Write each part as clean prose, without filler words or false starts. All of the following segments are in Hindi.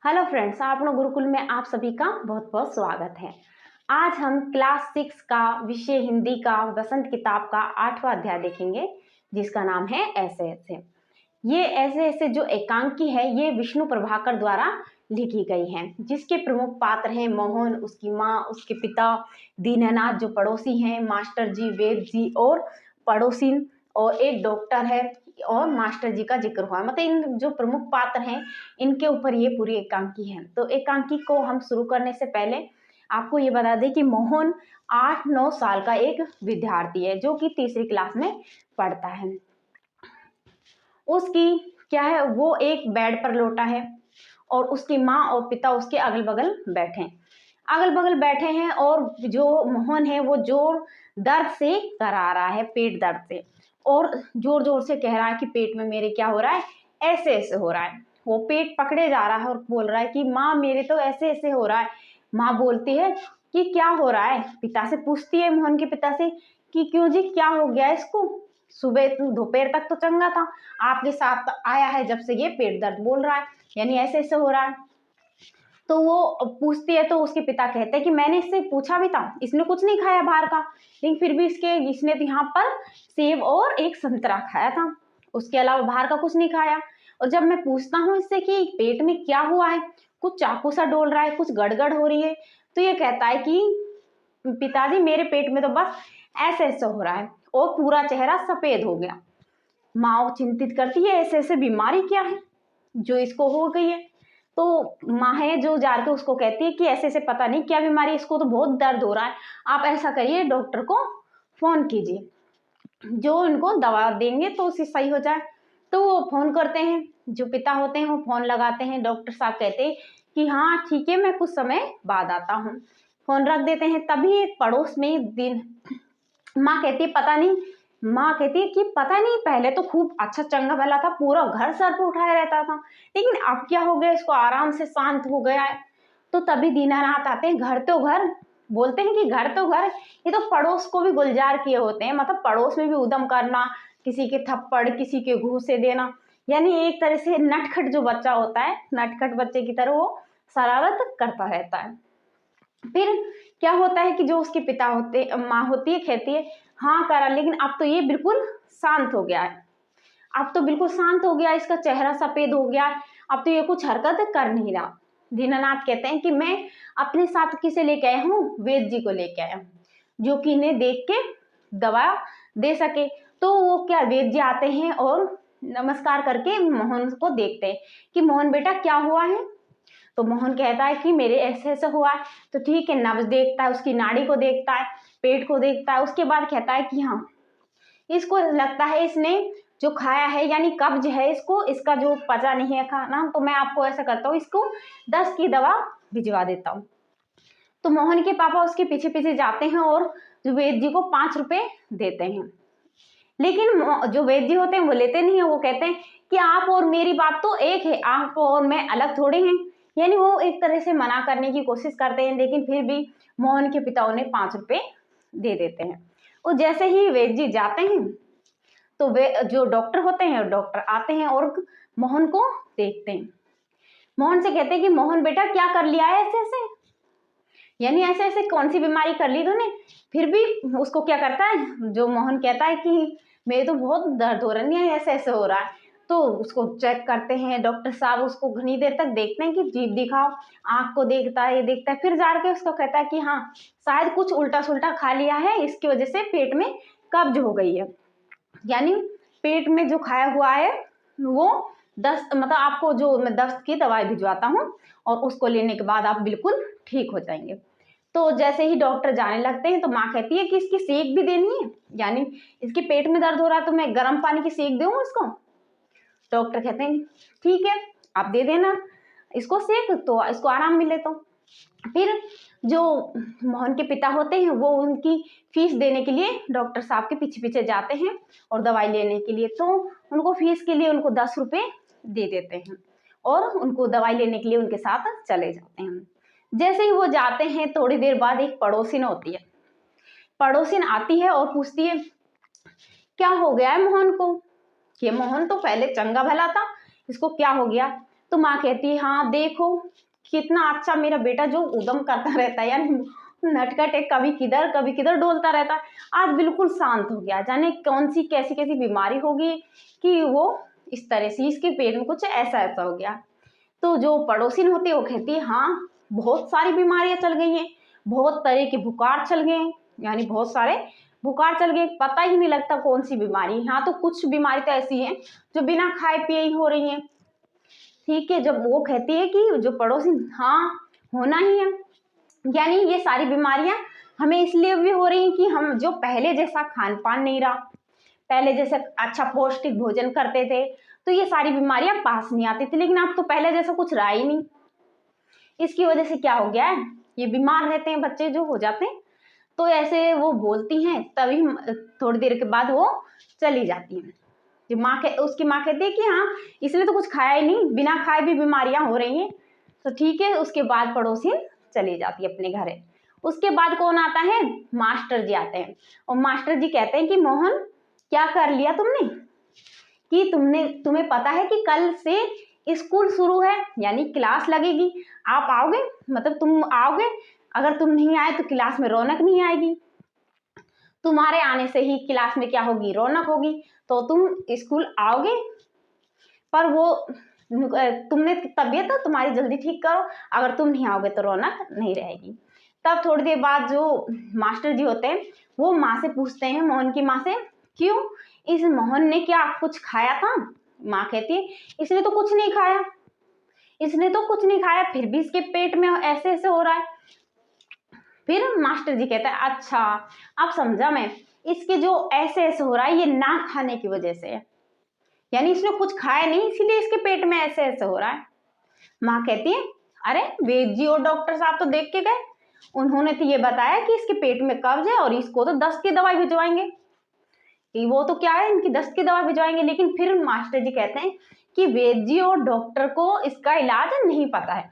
हेलो फ्रेंड्स, आप लोग गुरुकुल में आप सभी का बहुत बहुत स्वागत है। आज हम क्लास 6 का विषय हिंदी का बसंत किताब का 8वां अध्याय देखेंगे, जिसका नाम है ऐसे ऐसे। ये ऐसे ऐसे जो एकांकी है, ये विष्णु प्रभाकर द्वारा लिखी गई है, जिसके प्रमुख पात्र हैं मोहन, उसकी माँ, उसके पिता दीननाथ, जो पड़ोसी हैं, मास्टर जी, वेद जी और पड़ोसिन, और एक डॉक्टर है और मास्टर जी का जिक्र हुआ। मतलब इन जो प्रमुख पात्र हैं, इनके ऊपर ये पूरी एकांकी है। तो एकांकी को हम शुरू करने से पहले आपको ये बता दें कि मोहन 8-9 साल का एक विद्यार्थी है, जो कि तीसरी क्लास में पढ़ता है। उसकी क्या है, वो एक बेड पर लोटा है और उसकी माँ और पिता उसके अगल बगल बैठे हैं, और जो मोहन है वो जोर दर्द से करा रहा है, पेट दर्द से, और जोर जोर से कह रहा है कि पेट में मेरे क्या हो रहा है, ऐसे ऐसे हो रहा है। वो पेट पकड़े जा रहा है और बोल रहा है कि माँ मेरे तो ऐसे ऐसे हो रहा है। माँ बोलती है कि क्या हो रहा है, पिता से पूछती है, मोहन के पिता से, कि क्यों जी, क्या हो गया इसको, सुबह दोपहर तक तो चंगा था, आपके साथ आया है जब से ये पेट दर्द बोल रहा है, यानी ऐसे ऐसे हो रहा है। तो वो पूछती है तो उसके पिता कहते हैं कि मैंने इससे पूछा भी था, इसने कुछ नहीं खाया बाहर का, लेकिन फिर भी इसने तो यहाँ पर सेब और एक संतरा खाया था, उसके अलावा बाहर का कुछ नहीं खाया। और जब मैं पूछता हूँ इससे कि पेट में क्या हुआ है, कुछ चाकू सा डोल रहा है, कुछ गड़गड़ हो रही है, तो ये कहता है कि पिताजी मेरे पेट में तो बस ऐसे ऐसे हो रहा है, और पूरा चेहरा सफेद हो गया। माँ चिंतित करती है, ऐसे ऐसे बीमारी क्या है जो इसको हो गई है। तो माँ है जो जाके उसको कहती है कि ऐसे ऐसे पता नहीं क्या बीमारी है, इसको तो बहुत दर्द हो रहा है, आप ऐसा करिए, डॉक्टर को फोन कीजिए, जो उनको दवा देंगे तो उससे सही हो जाए। तो वो फोन करते हैं, जो पिता होते हैं वो फोन लगाते हैं, डॉक्टर साहब कहते हैं कि हाँ ठीक है, मैं कुछ समय बाद आता हूँ। फोन रख देते हैं। तभी एक पड़ोस में दिन माँ कहती है पता नहीं, माँ कहती है कि पता नहीं, पहले तो खूब अच्छा चंगा भला था, पूरा घर सर पे उठाया रहता था, लेकिन अब क्या हो गया, इसको आराम से शांत हो गया है। तो तभी दीनानाथ आते हैं, घर तो घर, बोलते हैं कि घर तो घर, ये तो पड़ोस को भी गुलजार किए होते हैं, मतलब पड़ोस में भी उदम करना, किसी के थप्पड़, किसी के घूंसे देना, यानी एक तरह से नटखट जो बच्चा होता है, नटखट बच्चे की तरह वो शरारत करता रहता है। फिर क्या होता है कि जो उसके पिता होते, माँ होती है, कहती है हाँ करा, लेकिन अब तो ये बिल्कुल शांत हो गया है, अब तो बिल्कुल शांत हो गया, इसका चेहरा सफेद हो गया है, अब तो ये कुछ हरकत कर नहीं रहा। दीनानाथ कहते हैं कि मैं अपने साथ किसे लेके आया हूँ, वेद जी को लेके आया हूँ, जो कि इन्हें देख के दवा दे सके। तो वो क्या, वेद जी आते हैं और नमस्कार करके मोहन को देखते हैं कि मोहन बेटा क्या हुआ है। तो मोहन कहता है कि मेरे ऐसे ऐसे हुआ है। तो ठीक है, नब्ज देखता है, उसकी नाड़ी को देखता है, पेट को देखता है, उसके बाद कहता है कि हाँ, इसको लगता है इसने जो खाया है, यानी कब्ज है इसको, इसका जो पचा नहीं है खाना, तो मैं आपको ऐसा करता हूँ, इसको 10 की दवा भिजवा देता हूँ। तो मोहन के पापा उसके पीछे पीछे जाते हैं और जो वेद जी को 5 रुपए देते हैं, लेकिन जो वेद जी होते हैं वो लेते नहीं है, वो कहते हैं कि आप और मेरी बात तो एक है, आप और मैं अलग थोड़े हैं, यानी वो एक तरह से मना करने की कोशिश करते हैं, लेकिन फिर भी मोहन के पिता उन्हें 5 रुपए दे देते हैं। और जैसे ही वेद जी जाते हैं तो वे जो डॉक्टर होते हैं, डॉक्टर आते हैं और मोहन को देखते हैं। मोहन से कहते हैं कि मोहन बेटा क्या कर लिया है ऐसे ऐसे, यानी ऐसे ऐसे कौन सी बीमारी कर ली तूने। फिर भी उसको क्या करता है, जो मोहन कहता है कि मेरे तो बहुत दर्द हो रहा है, ऐसे ऐसे हो रहा है। तो उसको चेक करते हैं डॉक्टर साहब, उसको घनी देर तक देखते हैं कि जीभ दिखाओ, आंख को देखता है, ये देखता है, फिर जाके उसको कहता है कि हाँ शायद कुछ उल्टा सुल्टा खा लिया है, इसकी वजह से पेट में कब्ज हो गई है, यानी पेट में जो खाया हुआ है वो दस्त, मतलब आपको जो मैं दस्त की दवाई भिजवाता हूँ और उसको लेने के बाद आप बिल्कुल ठीक हो जाएंगे। तो जैसे ही डॉक्टर जाने लगते हैं तो माँ कहती है कि इसकी सेक भी देनी है, यानी इसके पेट में दर्द हो रहा है तो मैं गर्म पानी की सेक दूँ इसको। डॉक्टर कहते हैं ठीक है, आप दे देना इसको सेक, तो इसको आराम मिले। तो फिर जो मोहन के पिता होते हैं वो उनकी फीस देने के लिए डॉक्टर साहब के पीछे पीछे जाते हैं और दवाई लेने के लिए, तो उनको फीस के लिए उनको 10 रुपए दे देते हैं और उनको दवाई लेने के लिए उनके साथ चले जाते हैं। जैसे ही वो जाते हैं थोड़ी देर बाद एक पड़ोसिन होती है, पड़ोसिन आती है और पूछती है क्या हो गया है मोहन को, ये मोहन तो पहले चंगा भला था, इसको क्या हो गया। तो माँ कहती है हाँ देखो कितना अच्छा मेरा बेटा जो उद्यम करता रहता है, यानी नटखट है, कभी किधर डोलता रहता है, आज बिल्कुल शांत हो गया। जाने कौन सी कैसी कैसी बीमारी होगी कि वो इस तरह से इसके पेट में कुछ ऐसा ऐसा हो गया। तो जो पड़ोसिन होती है वो कहती है हाँ बहुत सारी बीमारियां चल गई हैं, बहुत तरह के बुखार चल गए, यानी बहुत सारे बुखार चल गए, पता ही नहीं लगता कौन सी बीमारी। हाँ तो कुछ बीमारी तो ऐसी है जो बिना खाए पिए ही हो रही है। ठीक है, जब वो कहती है कि जो पड़ोसी हाँ होना ही है, यानी ये सारी बीमारियां हमें इसलिए भी हो रही हैं कि हम जो पहले जैसा खान पान नहीं रहा, पहले जैसे अच्छा पौष्टिक भोजन करते थे तो ये सारी बीमारियां पास नहीं आती थी, लेकिन अब तो पहले जैसा कुछ रहा ही नहीं। इसकी वजह से क्या हो गया है, ये बीमार रहते हैं बच्चे जो हो जाते हैं। तो ऐसे वो बोलती हैं, तभी थोड़ी देर के बाद वो चली जाती हैं। जो उसकी माँ कहती है कि हाँ इसने तो कुछ खाया ही नहीं, बिना खाए भी बीमारियां हो रही हैं। तो ठीक है, उसके बाद पड़ोसी चली जाती है अपने घर। उसके बाद कौन आता है, मास्टर जी आते हैं। और मास्टर जी कहते हैं कि मोहन क्या कर लिया तुमने, कि तुम्हें पता है कि कल से स्कूल शुरू है, यानी क्लास लगेगी, आप आओगे, मतलब तुम आओगे, अगर तुम नहीं आए तो क्लास में रौनक नहीं आएगी, तुम्हारे आने से ही क्लास में क्या होगी, रौनक होगी, तो तुम स्कूल आओगे। पर वो तुमने तबीयत तो तुम्हारी जल्दी ठीक करो, अगर तुम नहीं आओगे तो रौनक नहीं रहेगी। तब थोड़ी देर बाद जो मास्टर जी होते हैं वो माँ से पूछते हैं, मोहन की माँ से, क्यों इस मोहन ने क्या कुछ खाया था। माँ कहती है इसने तो कुछ नहीं खाया, इसने तो कुछ नहीं खाया, फिर भी इसके पेट में ऐसे ऐसे हो रहा है। फिर मास्टर जी कहते हैं अच्छा अब समझा मैं, इसके जो ऐसे ऐसे हो रहा है ये ना खाने की वजह से है, यानी इसने कुछ खाया नहीं इसीलिए इसके पेट में ऐसे ऐसे हो रहा है। माँ कहती है अरे वेद जी और डॉक्टर साहब तो देख के गए, उन्होंने तो ये बताया कि इसके पेट में कब्ज है और इसको तो दस्त की दवाई भिजवाएंगे, वो तो क्या है इनकी दस्त की दवा भिजवाएंगे। लेकिन फिर मास्टर जी कहते हैं कि वेद जी और डॉक्टर को इसका इलाज नहीं पता है,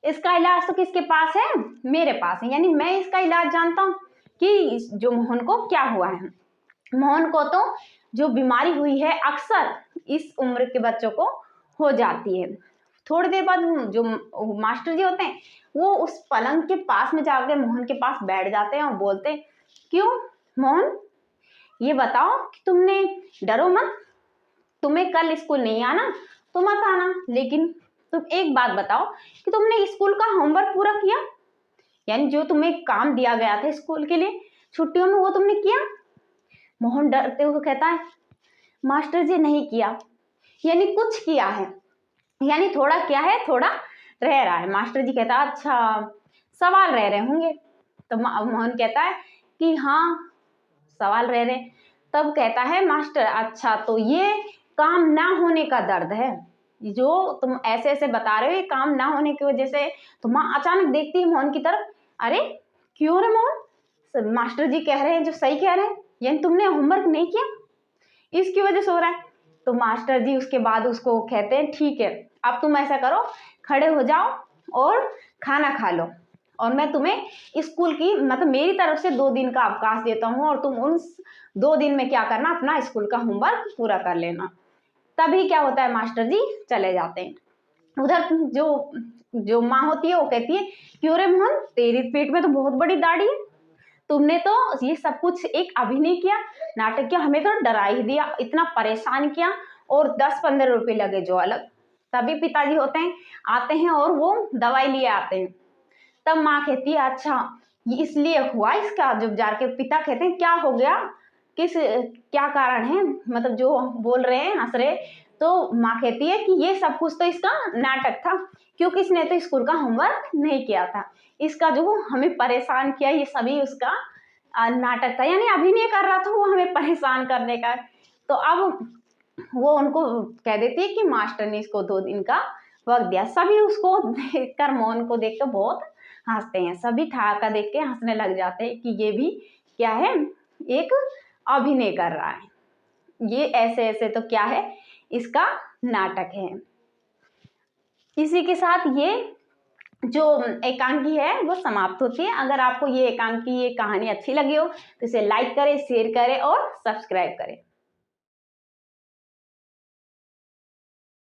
इसका इलाज तो किसके पास है, मेरे पास है, यानी मैं इसका इलाज जानता हूँ कि जो मोहन को क्या हुआ है। मोहन को तो जो बीमारी हुई है अक्सर इस उम्र के बच्चों को हो जाती है। थोड़ी देर बाद जो मास्टर जी होते हैं वो उस पलंग के पास में जाकर मोहन के पास बैठ जाते हैं और बोलते हैं क्यों मोहन ये बताओ कि तुमने, डरो मत, तुम्हें कल स्कूल नहीं आना तो मत आना, लेकिन तुम एक बात बताओ कि तुमने स्कूल का होमवर्क पूरा किया, यानी जो तुम्हें काम दिया गया था स्कूल के लिए छुट्टियों में वो तुमने किया। मोहन डरते हुए कहता है मास्टर जी नहीं किया, यानी कुछ किया है, यानी थोड़ा क्या है, थोड़ा रह रहा है। मास्टर जी कहता है अच्छा सवाल रह रहे होंगे। तो मोहन कहता है कि हाँ सवाल रह रहे। तब कहता है मास्टर अच्छा तो ये काम ना होने का दर्द है, जो तुम ऐसे ऐसे बता रहे हो ये काम ना होने की वजह से। तो माँ अचानक देखती है मोहन की तरफ, अरे क्यों रे मोहन, मास्टर जी कह रहे हैं जो सही कह रहे हैं, यानी तुमने होमवर्क नहीं किया इसकी वजह से हो रहा है। तो मास्टर जी उसके बाद उसको कहते हैं ठीक है अब तुम ऐसा करो, खड़े हो जाओ और खाना खा लो, और मैं तुम्हें स्कूल की मतलब मेरी तरफ से 2 दिन का अवकाश देता हूँ और तुम उन 2 दिन में क्या करना, अपना स्कूल का होमवर्क पूरा कर लेना। तभी क्या होता है, मास्टर जी चले जाते हैं। उधर जो जो माँ होती है वो कहती है क्यों रे मोहन तेरे पेट में तो बहुत बड़ी दाढ़ी है, तुमने तो ये सब कुछ एक अभिनय किया, नाटक किया, हमें तो डरा ही दिया, इतना परेशान किया और 10-15 रुपए लगे जो अलग। तभी पिताजी होते हैं आते हैं और वो दवाई लिए आते हैं। तब माँ कहती है अच्छा ये इसलिए हुआ इसका, जब जाके पिता कहते हैं क्या हो गया, क्या कारण है, मतलब जो बोल रहे हैं हंस रहे। तो माँ कहती है कि ये सब कुछ तो इसका नाटक था, क्योंकि इसने तो स्कूल का होमवर्क नहीं किया था, इसका जो हमें परेशान किया ये सभी उसका नाटक था, यानी अभिनय कर रहा था वो हमें परेशान करने का। तो अब वो उनको कह देती है कि मास्टर ने इसको 2 दिन का वक्त दिया। सभी उसको देखकर मोहन को देखकर बहुत हंसते हैं, सभी ठाका देख के हंसने लग जाते हैं कि ये भी क्या है, एक अभिनय कर रहा है, ये ऐसे ऐसे तो क्या है, इसका नाटक है। इसी के साथ ये जो एकांकी है वो समाप्त होती है। अगर आपको ये एकांकी ये कहानी अच्छी लगी हो तो इसे लाइक करें, शेयर करें और सब्सक्राइब करें।